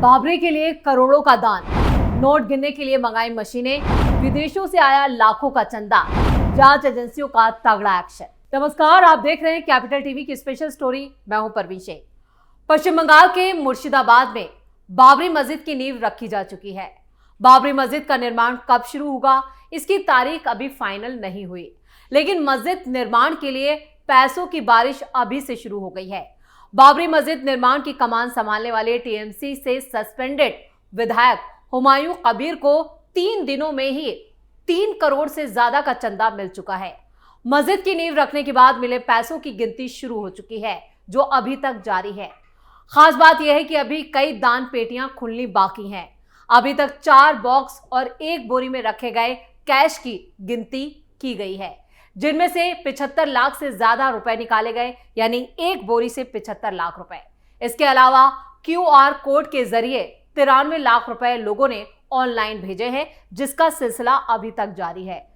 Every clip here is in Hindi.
बाबरी के लिए करोड़ों का दान, नोट गिनने के लिए मंगाई मशीनें, विदेशों से आया लाखों का चंदा, जांच एजेंसियों का तगड़ा एक्शन। नमस्कार, आप देख रहे हैं कैपिटल टीवी की स्पेशल स्टोरी। मैं हूं परवीन शेख। पश्चिम बंगाल के मुर्शिदाबाद में बाबरी मस्जिद की नींव रखी जा चुकी है। बाबरी मस्जिद का निर्माण कब शुरू होगा, इसकी तारीख अभी फाइनल नहीं हुई, लेकिन मस्जिद निर्माण के लिए पैसों की बारिश अभी से शुरू हो गई है। बाबरी मस्जिद निर्माण की कमान संभालने वाले टीएमसी से सस्पेंडेड विधायक हुमायूं कबीर को 3 दिनों में ही 3 करोड़ से ज्यादा का चंदा मिल चुका है। मस्जिद की नींव रखने के बाद मिले पैसों की गिनती शुरू हो चुकी है, जो अभी तक जारी है। खास बात यह है कि अभी कई दान पेटियां खुलनी बाकी हैं। अभी तक 4 बॉक्स और 1 बोरी में रखे गए कैश की गिनती की गई है, जिनमें से 75 लाख से ज्यादा रुपए निकाले गए, यानी 1 बोरी से 75 लाख रुपए। इसके अलावा QR कोड के जरिए 93 लाख रुपए लोगों ने ऑनलाइन भेजे हैं, जिसका सिलसिला अभी तक जारी है।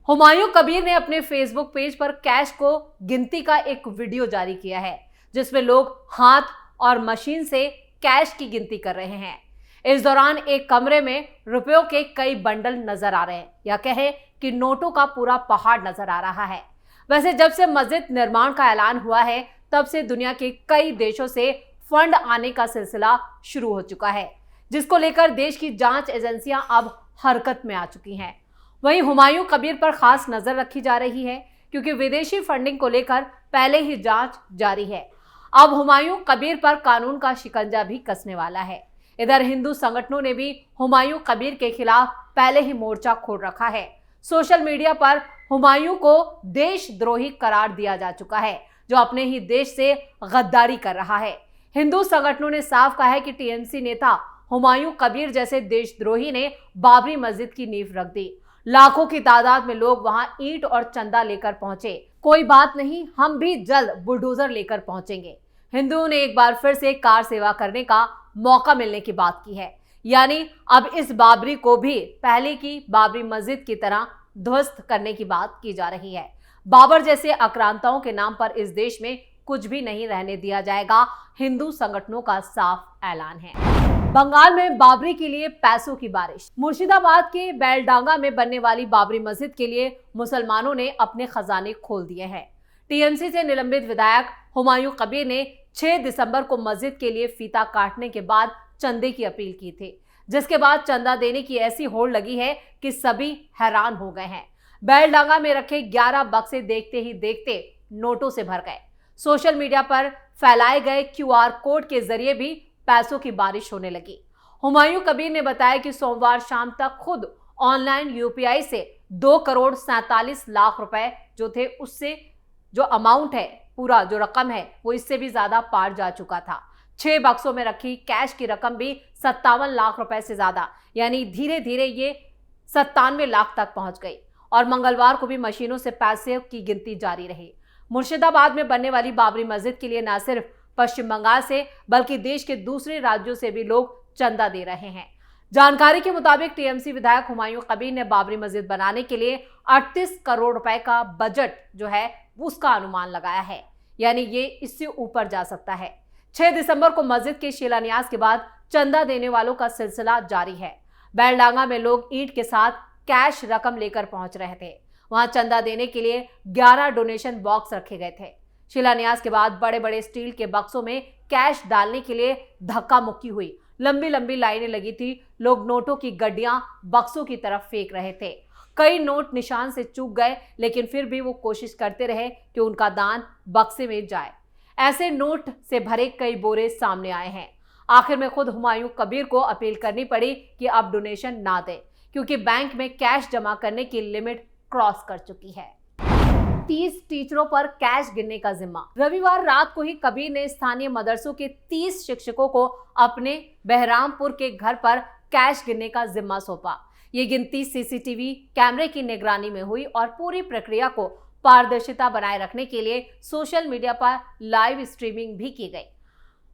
हुमायूं कबीर ने अपने फेसबुक पेज पर कैश को गिनती का एक वीडियो जारी किया है, जिसमें लोग हाथ और मशीन से कैश की गिनती कर रहे हैं। इस दौरान एक कमरे में रुपयों के कई बंडल नजर आ रहे हैं, या कहे कि नोटों का पूरा पहाड़ नजर आ रहा है। वैसे जब से मस्जिद निर्माण का ऐलान हुआ है, तब से दुनिया के कई देशों से फंड आने का सिलसिला शुरू हो चुका है, जिसको लेकर देश की जांच एजेंसियां अब हरकत में आ चुकी हैं। वहीं हुमायूं कबीर पर खास नजर रखी जा रही है, क्योंकि विदेशी फंडिंग को लेकर पहले ही जांच जारी है। अब हुमायूं कबीर पर कानून का शिकंजा भी कसने वाला है। इधर हिंदू संगठनों ने भी हुमायूं कबीर के खिलाफ पहले ही मोर्चा खोल रखा है। सोशल मीडिया पर हुमायूं को देशद्रोही करार दिया जा चुका है, जो अपने ही देश से गद्दारी कर रहा है। हिंदू संगठनों ने साफ कहा है कि टीएमसी नेता हुमायूं कबीर जैसे देशद्रोही ने बाबरी मस्जिद की नींव रख दी। लाखों की तादाद में लोग वहां ईंट और चंदा लेकर पहुंचे। कोई बात नहीं, हम भी जल्द बुलडोजर लेकर पहुंचेंगे। हिंदुओं ने एक बार फिर से कार सेवा करने का मौका मिलने की बात की है, यानी अब इस बाबरी को भी पहले की बाबरी मस्जिद की तरह ध्वस्त करने की बात की जा रही है। बाबर जैसे आक्रांताओं के नाम पर इस देश में कुछ भी नहीं रहने दिया जाएगा, हिंदू संगठनों का साफ ऐलान है। बंगाल में बाबरी के लिए पैसों की बारिश। मुर्शिदाबाद के बेलडांगा में बनने वाली बाबरी मस्जिद के लिए मुसलमानों ने अपने खजाने खोल दिए हैं। टीएमसी से निलंबित विधायक हुमायूं कबीर ने 6 दिसंबर को मस्जिद के लिए फीता काटने के बाद चंदे की अपील की थी, जिसके बाद चंदा देने की ऐसी होड़ लगी है कि सभी हैरान हो गए हैं। बेलडांगा में रखे 11 बक्से देखते ही देखते नोटों से भर गए। सोशल मीडिया पर फैलाए गए QR कोड के जरिए भी पैसों की बारिश होने लगी। हुमायूं कबीर ने बताया कि सोमवार शाम तक खुद ऑनलाइन UPI से 2 करोड़ 47 लाख रुपए जो थे, उससे जो अमाउंट है, पूरा जो रकम है, वो इससे भी ज्यादा पार जा चुका था। 6 बक्सों में रखी कैश की रकम भी 57 लाख रुपए से ज्यादा, यानी धीरे धीरे ये 97 लाख तक पहुंच गई। और मंगलवार को भी मशीनों से पैसे की गिनती जारी रही। मुर्शिदाबाद में बनने वाली बाबरी मस्जिद के लिए न सिर्फ पश्चिम बंगाल से, बल्कि देश के दूसरे राज्यों से भी लोग चंदा दे रहे हैं। जानकारी के मुताबिक टीएमसी विधायक हुमायूं कबीर ने बाबरी मस्जिद बनाने के लिए 38 करोड़ रुपए का बजट जो है उसका अनुमान लगाया है, यानी ये इससे ऊपर जा सकता है। 6 दिसंबर को मस्जिद के शिलान्यास के बाद चंदा देने वालों का सिलसिला जारी है। बेलडांगा में लोग ईंट के साथ कैश रकम लेकर पहुंच रहे थे। वहां चंदा देने के लिए 11 डोनेशन बॉक्स रखे गए थे। शिलान्यास के बाद बड़े बड़े स्टील के बक्सों में कैश डालने के लिए धक्का मुक्की हुई। लंबी लंबी लाइनें लगी थी। लोग नोटों की गड्डियां बक्सों की तरफ फेंक रहे थे। कई नोट निशान से चूक गए, लेकिन फिर भी वो कोशिश करते रहे कि उनका दान बक्से में जाए। ऐसे नोट से भरे कई बोरे सामने आए हैं। आखिर में खुद हुमायूं कबीर को अपील करनी पड़ी कि अब डोनेशन ना दें, क्योंकि बैंक में कैश जमा करने की लिमिट क्रॉस कर चुकी है। 30 टीचरों पर कैश गिनने का जिम्मा। रविवार रात को ही कबीर ने स्थानीय मदरसों के 30 शिक्षकों को अपने बहरामपुर के घर पर कैश गिनने का जिम्मा सौंपा। ये गिनती CCTV कैमरे की निगरानी में हुई और पूरी प्रक्रिया को पारदर्शिता बनाए रखने के लिए सोशल मीडिया पर लाइव स्ट्रीमिंग भी की गई।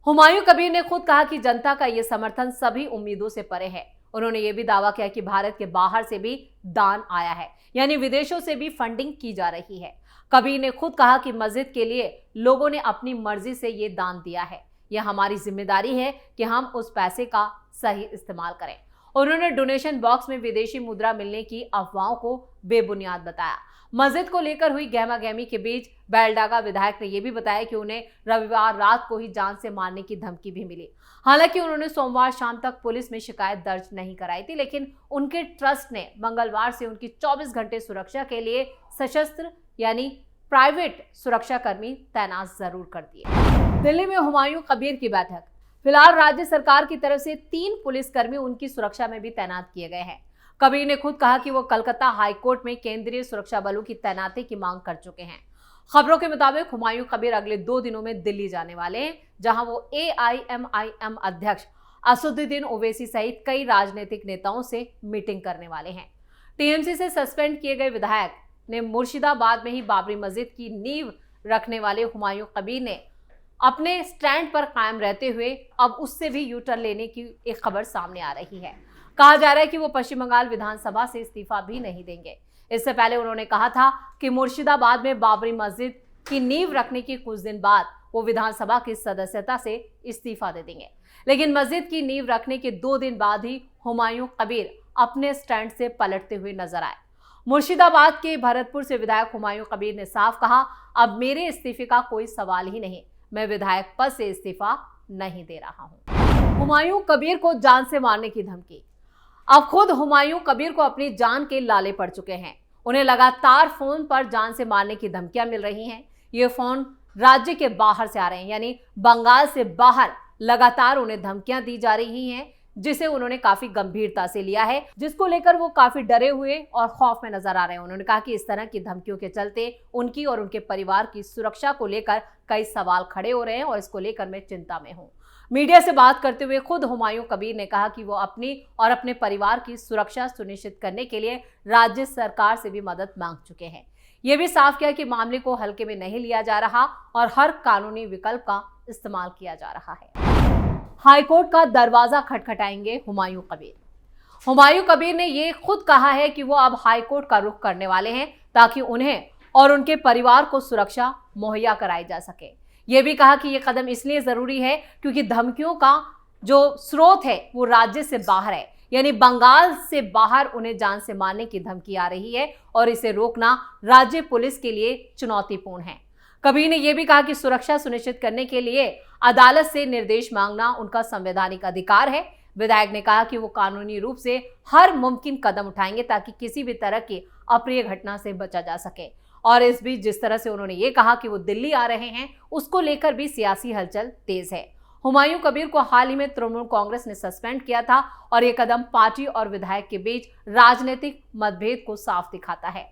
हुमायूं कबीर ने खुद कहा कि जनता का ये समर्थन सभी उम्मीदों से परे है। उन्होंने ये भी दावा किया कि भारत के बाहर से भी दान आया है, यानी विदेशों से भी फंडिंग की जा रही है। कबीर ने खुद कहा कि मस्जिद के लिए लोगों ने अपनी मर्जी से ये दान दिया है। यह हमारी जिम्मेदारी है कि हम उस पैसे का सही इस्तेमाल करें। उन्होंने डोनेशन बॉक्स में विदेशी मुद्रा मिलने की अफवाहों को बेबुनियाद बताया। मस्जिद को लेकर हुई गहमागहमी के बीच बैलडागा विधायक ने यह भी बताया कि उन्हें रविवार रात को ही जान से मारने की धमकी भी मिली। हालांकि उन्होंने सोमवार शाम तक पुलिस में शिकायत दर्ज नहीं कराई थी, लेकिन उनके ट्रस्ट ने मंगलवार से उनकी 24 घंटे सुरक्षा के लिए सशस्त्र यानी प्राइवेट सुरक्षा कर्मी तैनात जरूर कर दिए। दिल्ली में हुमायूं कबीर की बैठक। फिलहाल राज्य सरकार की तरफ से 3 पुलिसकर्मी उनकी सुरक्षा में भी तैनात किए गए हैं। कबीर ने खुद कहा कि वो कलकत्ता हाईकोर्ट में केंद्रीय सुरक्षा बलों की तैनाती की मांग कर चुके हैं। खबरों के मुताबिक हुमायूं कबीर अगले 2 दिनों में दिल्ली जाने वाले हैं, जहां वो AIMIM अध्यक्ष असदुद्दीन ओवैसी सहित कई राजनीतिक नेताओं से मीटिंग करने वाले हैं। TMC से सस्पेंड किए गए विधायक ने मुर्शिदाबाद में ही बाबरी मस्जिद की नींव रखने वाले हुमायूं कबीर ने अपने स्टैंड पर कायम रहते हुए अब उससे भी यू टर्न लेने की एक खबर सामने आ रही है। कहा जा रहा है कि वो पश्चिम बंगाल विधानसभा से इस्तीफा भी नहीं देंगे। इससे पहले उन्होंने कहा था कि मुर्शिदाबाद में बाबरी मस्जिद की नींव रखने के कुछ दिन बाद वो विधानसभा की सदस्यता से इस्तीफा दे देंगे, लेकिन मस्जिद की नींव रखने के 2 दिन बाद ही हुमायूं कबीर अपने स्टैंड से पलटते हुए नजर आए। मुर्शिदाबाद के भरतपुर से विधायक हुमायूं कबीर ने साफ कहा, अब मेरे इस्तीफे का कोई सवाल ही नहीं, मैं विधायक पद से इस्तीफा नहीं दे रहा हूं। हुमायूं कबीर को जान से मारने की धमकी। अब खुद हुमायूं कबीर को अपनी जान के लाले पड़ चुके हैं। उन्हें लगातार फोन पर जान से मारने की धमकियां मिल रही हैं। ये फोन राज्य के बाहर से आ रहे हैं, यानी बंगाल से बाहर लगातार उन्हें धमकियां दी जा रही हैं, जिसे उन्होंने काफी गंभीरता से लिया है, जिसको लेकर वो काफी डरे हुए और खौफ में नजर आ रहे हैं। उन्होंने कहा कि इस तरह की धमकियों के चलते उनकी और उनके परिवार की सुरक्षा को लेकर कई सवाल खड़े हो रहे हैं और इसको लेकर मैं चिंता में हूं। मीडिया से बात करते हुए खुद हुमायूं कबीर ने कहा कि वो अपनी और अपने परिवार की सुरक्षा सुनिश्चित करने के लिए राज्य सरकार से भी मदद मांग चुके हैं। ये भी साफ किया कि मामले को हल्के में नहीं लिया जा रहा और हर कानूनी विकल्प का इस्तेमाल किया जा रहा है। हाईकोर्ट का दरवाजा खटखटाएंगे हुमायूं कबीर। हुमायूं कबीर ने ये खुद कहा है कि वो अब हाईकोर्ट का रुख करने वाले हैं ताकि उन्हें और उनके परिवार को सुरक्षा मुहैया कराई जा सके। ये भी कहा कि ये कदम इसलिए जरूरी है क्योंकि धमकियों का जो स्रोत है वो राज्य से बाहर है, यानी बंगाल से बाहर उन्हें जान से मारने की धमकी आ रही है और इसे रोकना राज्य पुलिस के लिए चुनौतीपूर्ण है। कबीर ने यह भी कहा कि सुरक्षा सुनिश्चित करने के लिए अदालत से निर्देश मांगना उनका संवैधानिक अधिकार है। विधायक ने कहा कि वो कानूनी रूप से हर मुमकिन कदम उठाएंगे ताकि किसी भी तरह की अप्रिय घटना से बचा जा सके। और इस बीच जिस तरह से उन्होंने ये कहा कि वो दिल्ली आ रहे हैं, उसको लेकर भी सियासी हलचल तेज है। हुमायूं कबीर को हाल ही में तृणमूल कांग्रेस ने सस्पेंड किया था और ये कदम पार्टी और विधायक के बीच राजनीतिक मतभेद को साफ दिखाता है।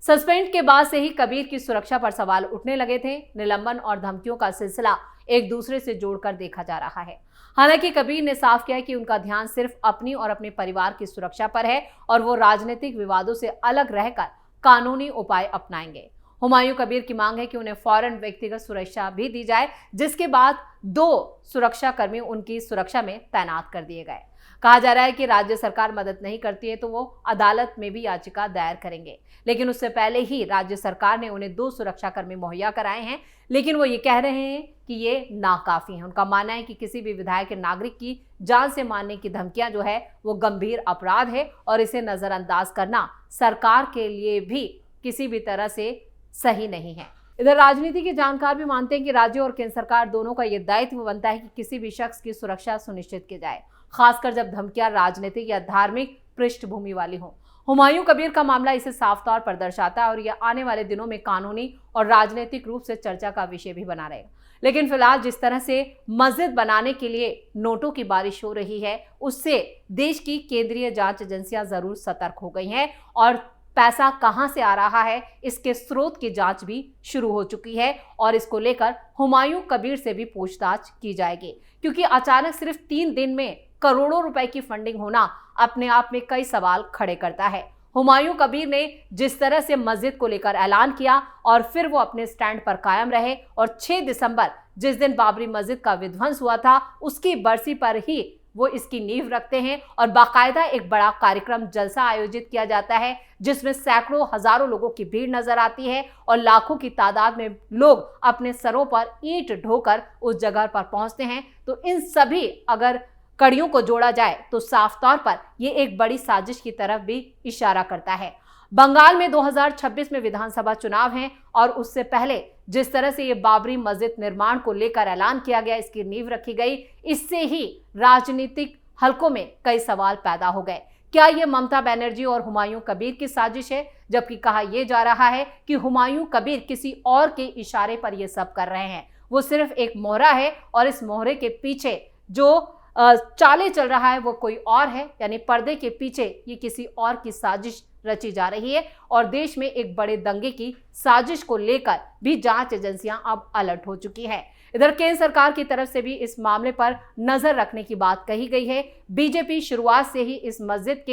सस्पेंड के बाद से ही कबीर की सुरक्षा पर सवाल उठने लगे थे। निलंबन और धमकियों का सिलसिला एक दूसरे से जोड़कर देखा जा रहा है। हालांकि कबीर ने साफ किया कि उनका ध्यान सिर्फ अपनी और अपने परिवार की सुरक्षा पर है और वो राजनीतिक विवादों से अलग रहकर कानूनी उपाय अपनाएंगे। हुमायूं कबीर की मांग है कि उन्हें फौरन व्यक्तिगत सुरक्षा भी दी जाए, जिसके बाद 2 सुरक्षा कर्मी उनकी सुरक्षा में तैनात कर दिए गए। कहा जा रहा है कि राज्य सरकार मदद नहीं करती है तो वो अदालत में भी याचिका दायर करेंगे, लेकिन उससे पहले ही राज्य सरकार ने उन्हें 2 सुरक्षाकर्मी मुहैया कराए हैं, लेकिन वो ये कह रहे हैं कि ये नाकाफी है। उनका मानना है कि किसी भी विधायक या नागरिक की जान से मारने की धमकियां जो है वो गंभीर अपराध है और इसे नजरअंदाज करना सरकार के लिए भी किसी भी तरह से सही नहीं है। इधर राजनीति के जानकार भी मानते हैं कि राज्य और केंद्र सरकार दोनों का यह दायित्व बनता है कि किसी भी शख्स की सुरक्षा सुनिश्चित की जाए, खासकर जब धमकियां राजनीतिक या धार्मिक पृष्ठभूमि वाली हों। हुमायूं कबीर का मामला इसे साफ तौर पर दर्शाता है और यह आने वाले दिनों में कानूनी और राजनीतिक रूप से चर्चा का विषय भी बना रहेगा। लेकिन फिलहाल जिस तरह से मस्जिद बनाने के लिए नोटों की बारिश हो रही है, उससे देश की केंद्रीय जांच एजेंसियां जरूर सतर्क हो गई हैं और पैसा कहां से आ रहा है इसके स्रोत की जांच भी शुरू हो चुकी है और इसको लेकर हुमायूं कबीर से भी पूछताछ की जाएगी, क्योंकि अचानक सिर्फ 3 दिन में करोड़ों रुपए की फंडिंग होना अपने आप में कई सवाल खड़े करता है। हुमायूं कबीर ने जिस तरह से मस्जिद को लेकर ऐलान किया और फिर वो अपने स्टैंड पर कायम रहे और 6 दिसंबर जिस दिन बाबरी मस्जिद का विध्वंस हुआ था उसकी बरसी पर ही वो इसकी नींव रखते हैं और बाकायदा एक बड़ा कार्यक्रम जलसा आयोजित किया जाता है जिसमें सैकड़ों हजारों लोगों की भीड़ नजर आती है और लाखों की तादाद में लोग अपने सरों पर ईंट ढोकर उस जगह पर पहुंचते हैं। तो इन सभी अगर कड़ियों को जोड़ा जाए तो साफ तौर पर ये एक बड़ी साजिश की तरफ भी इशारा करता है। बंगाल में 2026 में विधानसभा चुनाव हैं और उससे पहले जिस तरह से ये बाबरी मस्जिद निर्माण को लेकर ऐलान किया गया, इसकी नींव रखी गई, इससे ही राजनीतिक हलकों में कई सवाल पैदा हो गए। क्या ये ममता बनर्जी और हुमायूं कबीर की साजिश है? जबकि कहा यह जा रहा है कि हुमायूं कबीर किसी और के इशारे पर यह सब कर रहे हैं, वो सिर्फ एक मोहरा है और इस मोहरे के पीछे जो चाले चल रहा है वो कोई और है, यानी पर्दे के पीछे ये किसी और की साजिश रची जा रही है। और देश में एक बड़े दंगे की साजिश को लेकर भी जांच एजेंसियां अब अलर्ट हो चुकी है। इधर केंद्र सरकार की तरफ से भी इस मामले पर नजर रखने की बात कही गई है। बीजेपी शुरुआत से ही इस मस्जिद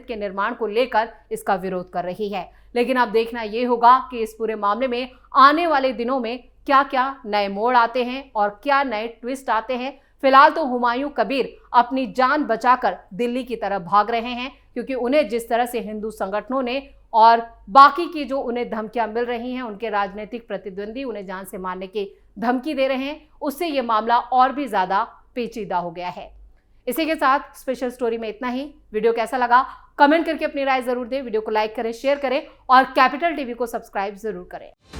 के निर्माण को लेकर इसका विरोध कर रही है। लेकिन अब देखना यह होगा कि इस पूरे मामले में आने वाले दिनों में क्या क्या नए मोड़ आते हैं और क्या नए ट्विस्ट आते हैं। फिलहाल तो हुमायूं कबीर अपनी जान बचाकर दिल्ली की तरफ भाग रहे हैं, क्योंकि उन्हें जिस तरह से हिंदू संगठनों ने और बाकी की जो उन्हें धमकियां मिल रही हैं, उनके राजनीतिक प्रतिद्वंदी उन्हें जान से मारने की धमकी दे रहे हैं, उससे यह मामला और भी ज्यादा पेचीदा हो गया है। इसी के साथ स्पेशल स्टोरी में इतना ही। वीडियो कैसा लगा कमेंट करके अपनी राय जरूर दें, वीडियो को लाइक करें, शेयर करें और कैपिटल टीवी को सब्सक्राइब जरूर करें।